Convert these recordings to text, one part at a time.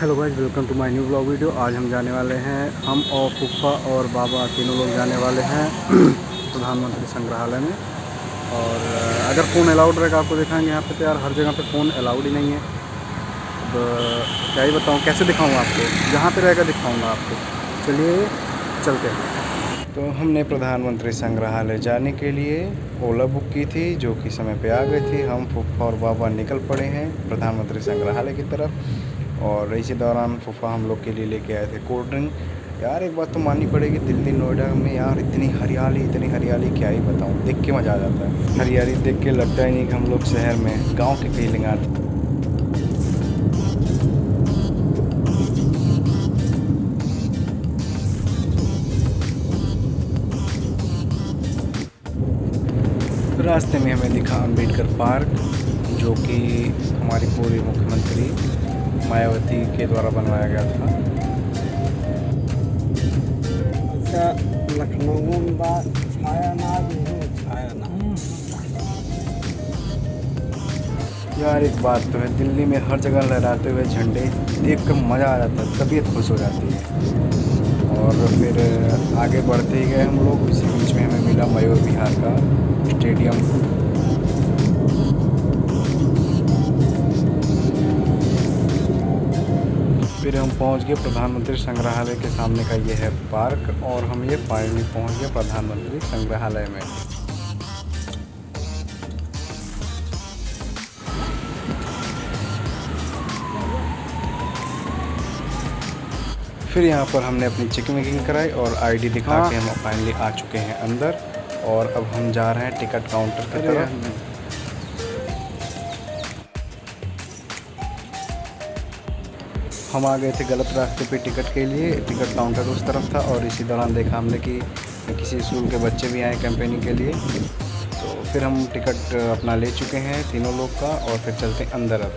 Hello guys, welcome to my new blog video. आज हम जाने वाले हैं, हम और फूफा और बाबा तीनों लोग जाने वाले हैं प्रधानमंत्री संग्रहालय में। और अगर फ़ोन अलाउड रहेगा आपको दिखाएंगे। यहाँ पे तो यार हर जगह पे फ़ोन अलाउड ही नहीं है। अब क्या ही बताऊँ, कैसे दिखाऊँ आपको, जहाँ पे रहेगा दिखाऊँगा आपको। चलिए चलते हैं। तो हमने प्रधानमंत्री संग्रहालय जाने के लिए ओला बुक की थी, जो कि समय पे आ गई थी। हम फूफा और बाबा निकल पड़े हैं प्रधानमंत्री संग्रहालय की तरफ। और इसी दौरान फूफा हम लोग के लिए लेके आए थे कोल्ड ड्रिंक। यार एक बात तो माननी पड़ेगी, दिल्ली नोएडा में यार इतनी हरियाली क्या ही बताऊँ, देख के मज़ा आ जाता है। हरियाली देख के लगता ही नहीं कि हम लोग शहर में गाँव की फीलिंग आती है। रास्ते में हमें दिखा अम्बेडकर पार्क, जो कि हमारी पूर्व मुख्यमंत्री मायावती के द्वारा बनवाया गया था। अच्छा, लखनऊ में बात छायानाग यार एक बात तो है, दिल्ली में हर जगह लहराते हुए झंडे देख कर मज़ा आ जाता है, तबीयत खुश हो जाती है। और फिर आगे बढ़ते ही गए हम लोग। इसी बीच में हमें मिला मयूर विहार का स्टेडियम। फिर हम पहुंच गए प्रधानमंत्री संग्रहालय के सामने का ये है पार्क, और हम ये फाइनली पहुंच गए प्रधानमंत्री संग्रहालय में। फिर यहाँ पर हमने अपनी चेकिंग कराई और आईडी दिखा के हम फाइनली आ चुके हैं अंदर। और अब हम जा रहे हैं टिकट काउंटर की तरफ। हम आ गए थे गलत रास्ते पे टिकट के लिए। टिकट काउंटर उस तरफ था, और इसी दौरान देखा हमने कि किसी स्कूल के बच्चे भी आए कैंपेनिंग के लिए। तो फिर हम टिकट अपना ले चुके हैं तीनों लोग का, और फिर चलते हैं अंदर अब।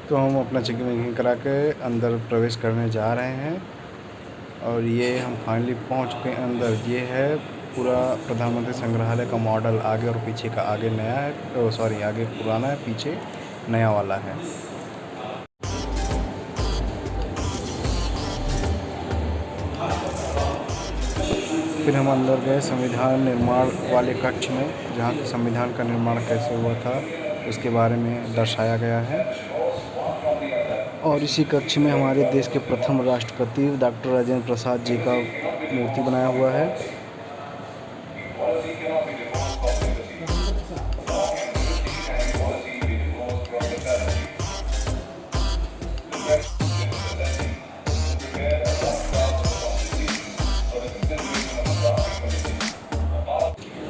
तो हम अपना चेकिंग करा के अंदर प्रवेश करने जा रहे हैं, और ये हम फाइनली पहुंच चुके हैं अंदर। ये है पूरा प्रधानमंत्री संग्रहालय का मॉडल, आगे और पीछे का। आगे नया है, सॉरी आगे पुराना है, पीछे नया वाला है। फिर हम अंदर गए संविधान निर्माण वाले कक्ष में, जहाँ संविधान का निर्माण कैसे हुआ था उसके बारे में दर्शाया गया है। और इसी कक्ष में हमारे देश के प्रथम राष्ट्रपति डॉक्टर राजेंद्र प्रसाद जी का मूर्ति बनाया हुआ है।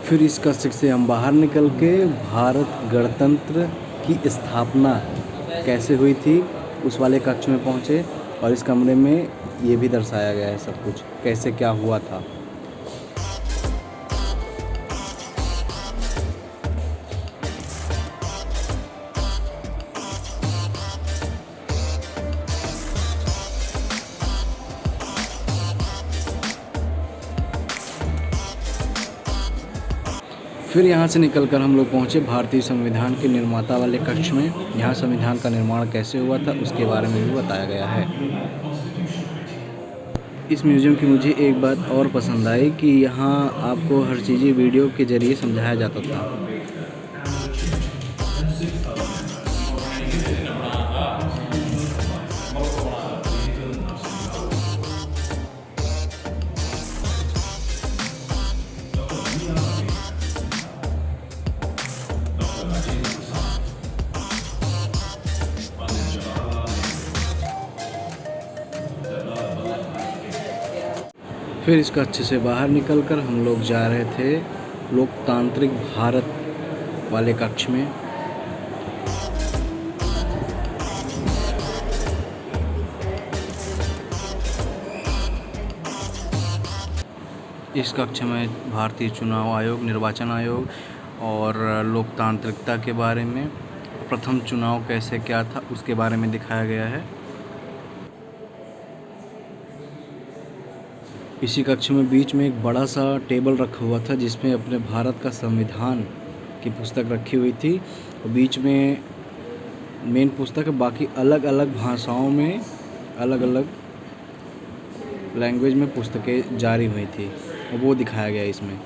फिर इस कक्ष से हम बाहर निकल के भारत गणतंत्र की स्थापना कैसे हुई थी उस वाले कक्ष में पहुँचे। और इस कमरे में ये भी दर्शाया गया है सब कुछ, कैसे क्या हुआ था। फिर यहाँ से निकलकर हम लोग पहुँचे भारतीय संविधान के निर्माता वाले कक्ष में। यहाँ संविधान का निर्माण कैसे हुआ था उसके बारे में भी बताया गया है। इस म्यूज़ियम की मुझे एक बात और पसंद आई कि यहाँ आपको हर चीज़ वीडियो के ज़रिए समझाया जाता था। फिर इस कक्ष से बाहर निकलकर हम लोग जा रहे थे लोकतांत्रिक भारत वाले कक्ष में। इस कक्ष में भारतीय चुनाव आयोग, निर्वाचन आयोग और लोकतांत्रिकता के बारे में, प्रथम चुनाव कैसे क्या था उसके बारे में दिखाया गया है। इसी कक्ष में बीच में एक बड़ा सा टेबल रखा हुआ था जिसमें अपने भारत का संविधान की पुस्तक रखी हुई थी और बीच में मेन पुस्तक है, बाकी अलग अलग भाषाओं में अलग अलग लैंग्वेज में पुस्तकें जारी हुई थी और वो दिखाया गया इसमें।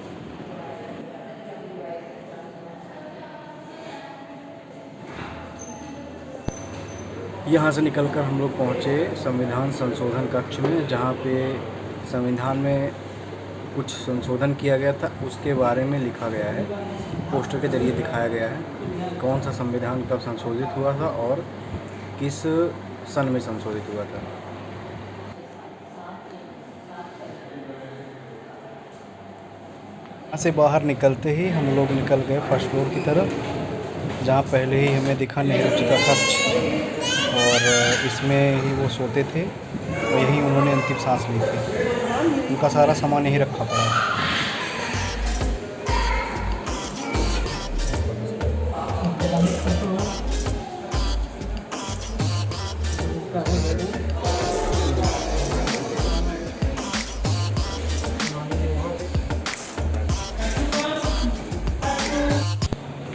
यहाँ से निकलकर हम लोग पहुँचे संविधान संशोधन कक्ष में, जहाँ पे संविधान में कुछ संशोधन किया गया था, उसके बारे में लिखा गया है, पोस्टर के जरिए दिखाया गया है कौन सा संविधान कब संशोधित हुआ था और किस सन में संशोधित हुआ था। यहाँ से बाहर निकलते ही हम लोग निकल गए फर्स्ट फ्लोर की तरफ, जहाँ पहले ही हमें दिखा नेहरू जी का कक्ष और इसमें ही वो सोते थे और यहीं उन्होंने अंतिम सांस ली थी। उनका सारा सामान यहीं रखा पड़ा है।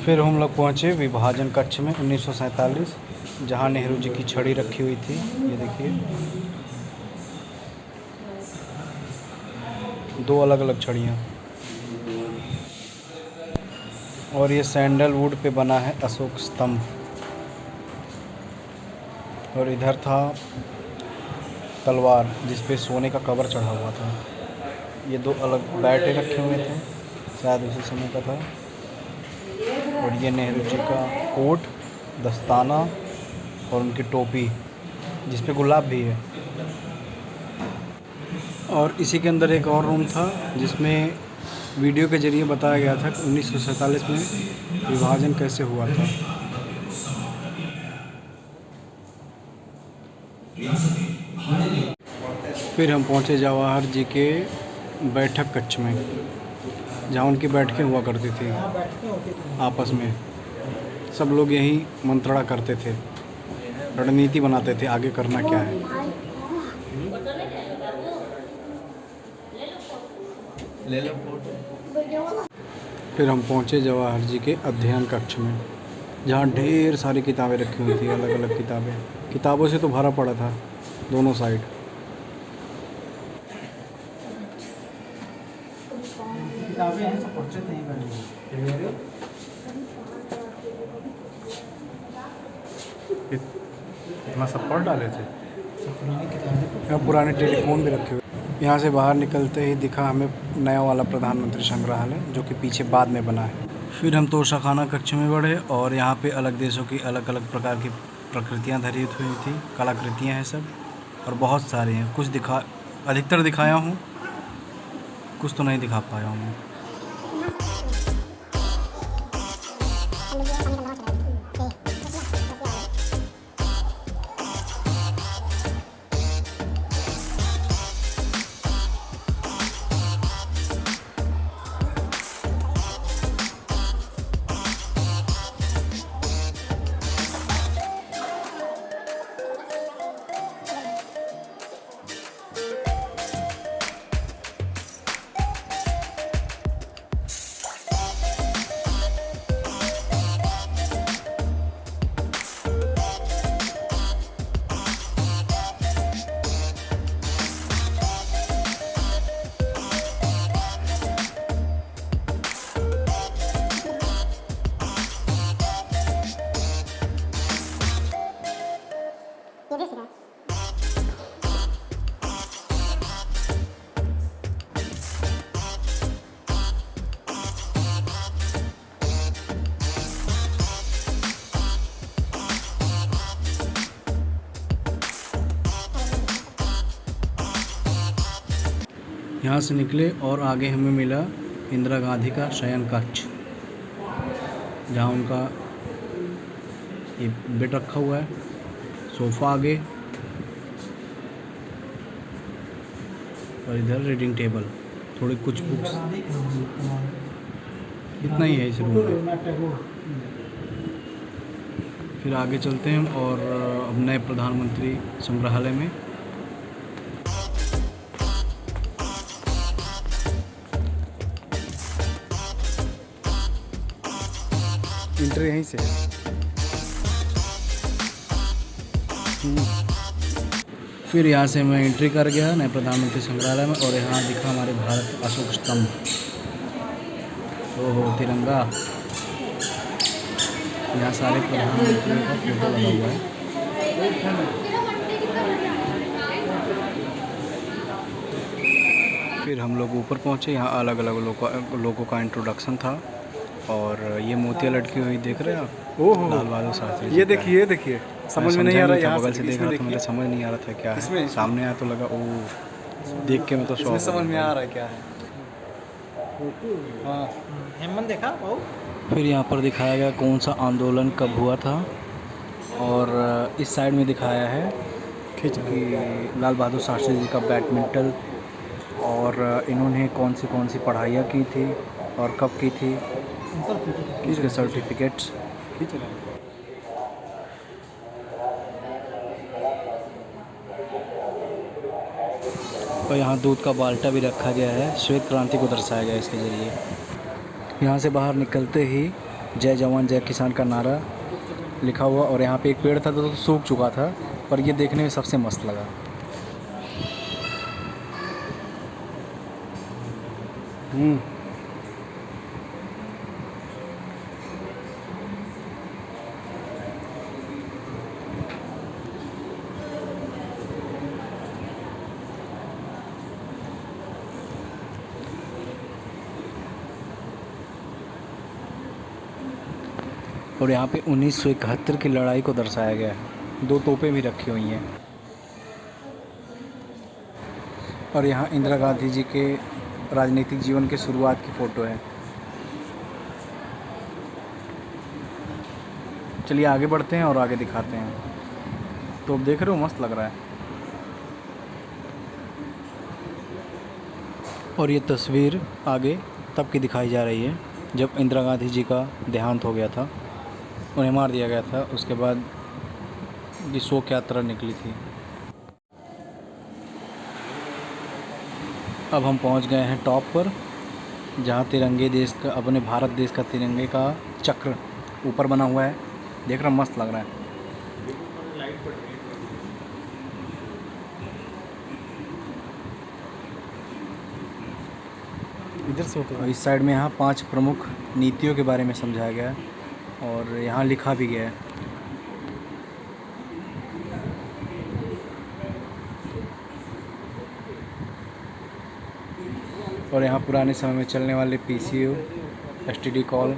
फिर हम लोग पहुँचे विभाजन कक्ष में 1947, जहाँ नेहरू जी की छड़ी रखी हुई थी। ये देखिए, दो अलग अलग छड़ियाँ, और ये सैंडलवुड पे बना है अशोक स्तंभ। और इधर था तलवार जिस पे सोने का कवर चढ़ा हुआ था। ये दो अलग बैटे रखे हुए थे, शायद उसी समय का था। और ये नेहरू जी का कोट, दस्ताना और उनकी टोपी जिस पे गुलाब भी है। और इसी के अंदर एक और रूम था जिसमें वीडियो के ज़रिए बताया गया था कि 1947 में विभाजन कैसे हुआ था। फिर हम पहुंचे जवाहर जी के बैठक कक्ष में, जहाँ उनकी बैठकें हुआ करती थी आपस में। सब लोग यहीं मंत्रणा करते थे, रणनीति बनाते थे आगे करना क्या है। फिर हम पहुंचे जवाहर जी के अध्ययन कक्ष में, जहाँ ढेर सारी किताबें रखी हुई थी, अलग अलग किताबें। किताबों से तो भरा पड़ा था दोनों साइड। इतना सब पढ़ डाले थे। यहाँ पुराने टेलीफोन भी रखे हुए। यहाँ से बाहर निकलते ही दिखा हमें नया वाला प्रधानमंत्री संग्रहालय, जो कि पीछे बाद में बना है। फिर हम तोशाखाना कक्ष में बढ़े और यहाँ पे अलग देशों की अलग अलग प्रकार की प्रकृतियाँ धरी हुई थी, कलाकृतियाँ हैं सब, और बहुत सारी हैं। कुछ अधिकतर दिखाया हूँ, कुछ तो नहीं दिखा पाया हूँ मैं। यहाँ से निकले और आगे हमें मिला इंदिरा गांधी का शयन कक्ष, जहाँ उनका ये बेड रखा हुआ है, सोफ़ा आगे, और इधर रीडिंग टेबल, थोड़ी कुछ बुक्स, इतना ही है इस रूम में। फिर आगे चलते हैं और अब नए प्रधानमंत्री संग्रहालय में। एंट्री यहीं से है। फिर यहाँ से मैं एंट्री कर गया नए प्रधानमंत्री संग्रहालय में और यहाँ दिखा हमारे भारत अशोक स्तंभ। ओहो तिरंगा, यहाँ सारे प्रधानमंत्रियों का फोटो लगा हुआ है। फिर हम लोग ऊपर पहुँचे, यहाँ अलग अलग लोगों का इंट्रोडक्शन था और ये मोतिया लटकी हुई देख रहे हैं आप। ओहो लाल बहादुर शास्त्री जी, ये देखिए समझ में नहीं आ रहा, यहाँ बगल से देख रहा था, मुझे समझ नहीं आ रहा था क्या है, सामने आया तो लगा ओ, देख के मैं तो शौक समझ में आ रहा है क्या है। हाँ हेमंत देखा भाऊ। फिर यहाँ पर दिखाया गया कौन सा आंदोलन कब हुआ था और इस साइड में दिखाया है कि लाल बहादुर शास्त्री जी का बैडमिंटन और इन्होंने कौन सी पढ़ाइयाँ की थी और कब की थी, इसके सर्टिफिकेट्स। और यहाँ दूध का बाल्टा भी रखा गया है, श्वेत क्रांति को दर्शाया गया है इसके ज़रिए। यहाँ से बाहर निकलते ही जय जवान जय किसान का नारा लिखा हुआ और यहाँ पे एक पेड़ था तो सूख चुका था, पर ये देखने में सबसे मस्त लगा। और यहाँ पे 1971 की लड़ाई को दर्शाया गया है, 2 तोपें भी रखी हुई हैं। और यहाँ इंदिरा गांधी जी के राजनीतिक जीवन के शुरुआत की फ़ोटो है। चलिए आगे बढ़ते हैं और आगे दिखाते हैं। तो अब देख रहे हो मस्त लग रहा है। और ये तस्वीर आगे तब की दिखाई जा रही है जब इंदिरा गांधी जी का देहांत हो गया था, उन्हें मार दिया गया था, उसके बाद ये शोक यात्रा निकली थी। अब हम पहुंच गए हैं टॉप पर, जहां तिरंगे देश का, अपने भारत देश का तिरंगे का चक्र ऊपर बना हुआ है। देख रहा मस्त लग रहा है। इधर से होकर इस साइड में यहाँ 5 प्रमुख नीतियों के बारे में समझाया गया है और यहाँ लिखा भी गया है। और यहाँ पुराने समय में चलने वाले PCO, STD कॉल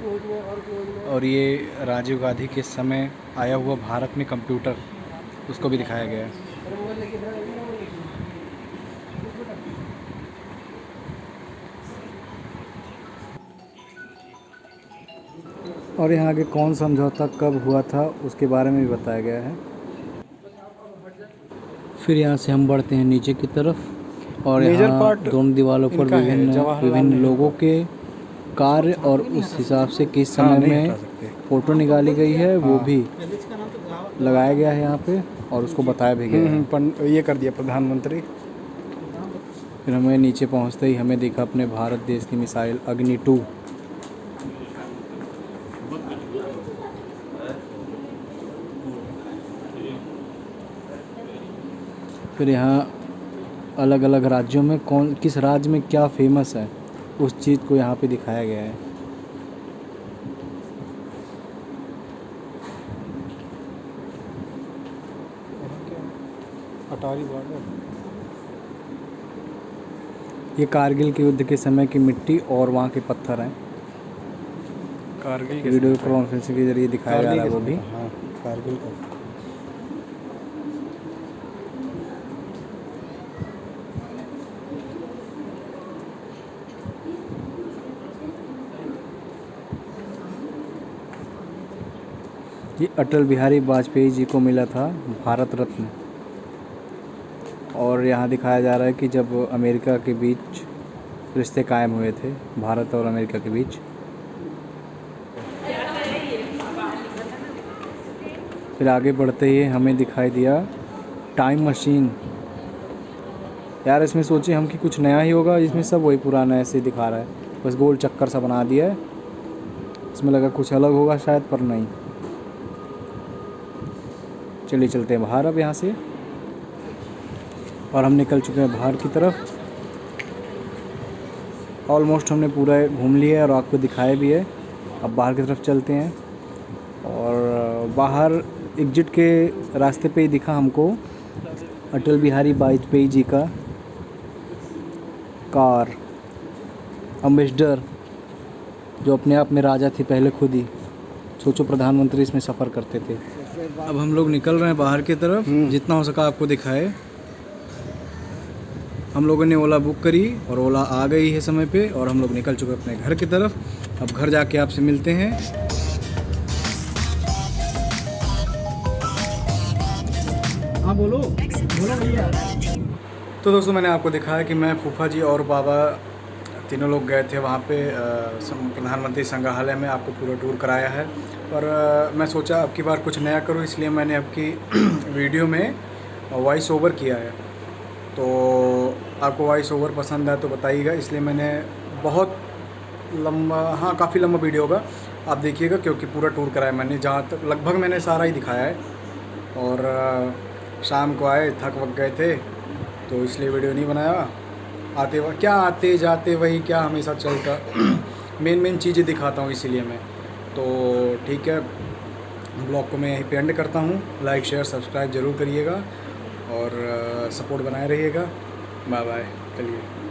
और ये राजीव गांधी के समय आया हुआ भारत में कंप्यूटर, उसको भी दिखाया गया है। और यहाँ आगे कौन समझौता कब हुआ था उसके बारे में भी बताया गया है। फिर यहाँ से हम बढ़ते हैं नीचे की तरफ और यहाँ दोनों दीवारों पर विभिन्न लोगों के कार्य और उस हिसाब से किस समय में फ़ोटो निकाली गई है वो भी लगाया गया है यहाँ पे और उसको बताया भी गया है। ये कर दिया प्रधानमंत्री। फिर हमें नीचे पहुँचते ही हमें दिखा अपने भारत देश की मिसाइल अग्नि 2। फिर यहाँ अलग अलग राज्यों में किस राज्य में क्या फेमस है उस चीज़ को यहाँ पे दिखाया गया है। अटारी बॉर्डर, ये कारगिल के युद्ध के समय की मिट्टी और वहाँ के पत्थर हैं। कारगिल के वीडियो कॉन्फ्रेंसिंग के जरिए दिखाया जा रहा है वो भी। हाँ कारगिल का। ये अटल बिहारी वाजपेयी जी को मिला था भारत रत्न। और यहाँ दिखाया जा रहा है कि जब अमेरिका के बीच रिश्ते कायम हुए थे, भारत और अमेरिका के बीच। फिर आगे बढ़ते ही हमें दिखाई दिया टाइम मशीन। यार इसमें सोचे हम कि कुछ नया ही होगा, इसमें सब वही पुराना ऐसे दिखा रहा है, बस गोल चक्कर सा बना दिया है, इसमें लगा कुछ अलग होगा शायद, पर नहीं। चलिए चलते हैं बाहर अब यहाँ से, और हम निकल चुके हैं बाहर की तरफ। ऑलमोस्ट हमने पूरा घूम लिया है और आपको दिखाया भी है। अब बाहर की तरफ चलते हैं, और बाहर एग्जिट के रास्ते पे ही दिखा हमको अटल बिहारी वाजपेयी जी का कार, अम्बेसडर, जो अपने आप में राजा थे पहले खुद ही। सोचो प्रधानमंत्री इसमें सफ़र करते थे। अब हम लोग निकल रहे हैं बाहर की तरफ, जितना हो सका आपको दिखाए। हम लोगों ने ओला बुक करी और ओला आ गई है समय पे, और हम लोग निकल चुके अपने घर की तरफ। अब घर जाके आपसे मिलते हैं। हाँ बोलो भैया। तो दोस्तों मैंने आपको दिखाया कि मैं फूफा जी और बाबा तीनों लोग गए थे वहाँ पे प्रधानमंत्री संग्रहालय में। आपको पूरा टूर कराया है, पर मैं सोचा अब की बार कुछ नया करूँ, इसलिए मैंने आपकी वीडियो में वॉइस ओवर किया है। तो आपको वॉइस ओवर पसंद है तो बताइएगा, इसलिए मैंने बहुत लंबा, हाँ काफ़ी लंबा वीडियो होगा, आप देखिएगा, क्योंकि पूरा टूर कराया मैंने, जहाँ तक लगभग मैंने सारा ही दिखाया है। और शाम को आए, थक वक गए थे, तो इसलिए वीडियो नहीं बनाया। आते जाते वही क्या हमेशा चलता मेन चीज़ें दिखाता हूँ, इसीलिए मैं। तो ठीक है, ब्लॉग को मैं यहीं पे एंड करता हूँ। लाइक शेयर सब्सक्राइब ज़रूर करिएगा और सपोर्ट बनाए रहिएगा। बाय बाय, चलिए।